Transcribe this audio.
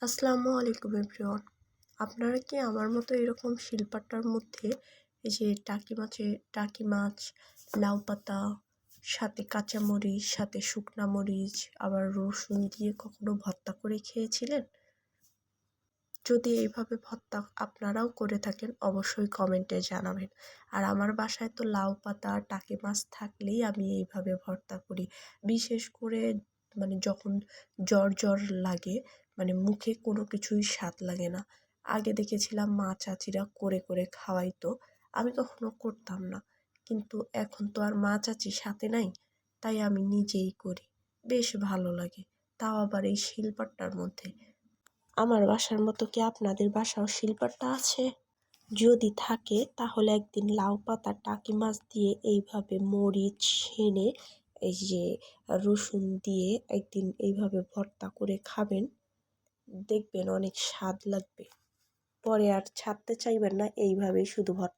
আসসালামু আলাইকুম এভরিওয়ান। আপনারা কি আমার মতো এরকম শিলপাটার মধ্যে এই যে টাকি মাছ, লাউ পাতা, সাথে কাঁচামরিচ, সাথে শুকনা মরিচ, আবার রসুন দিয়ে কখনো ভর্তা করে খেয়েছিলেন? যদি এইভাবে ভর্তা আপনারাও করে থাকেন অবশ্যই কমেন্টে জানাবেন। আর আমার বাসায় তো লাউ পাতা, টাকি মাছ থাকলেই আমি এইভাবে ভর্তা করি। বিশেষ করে যখন জ্বর লাগে, মুখে কোনো কিছুই স্বাদ লাগে না। আগে দেখেছিলাম মা চাচিরা করে খাওয়াইতো। আমি কখনো করতাম না। কিন্তু এখন তো আর মা চাচি সাথে নাই, তাই আমি নিজেই করি। বেশ ভালো লাগে। তাও আবার এই শিলপাটার মধ্যে। আমার বাসার মতো কি আপনাদের বাসাও শিলপাটা আছে? যদি থাকে তাহলে একদিন লাউ পাতা টাকি মাছ দিয়ে এইভাবে মরিচ ছেড়ে এই যে রসুন দিয়ে একদিন এইভাবে ভর্তা করে খাবেন, দেখবেন অনেক স্বাদ লাগবে। পরে আর ছাড়তে চাইবেন না, এইভাবেই শুধু ভর্তা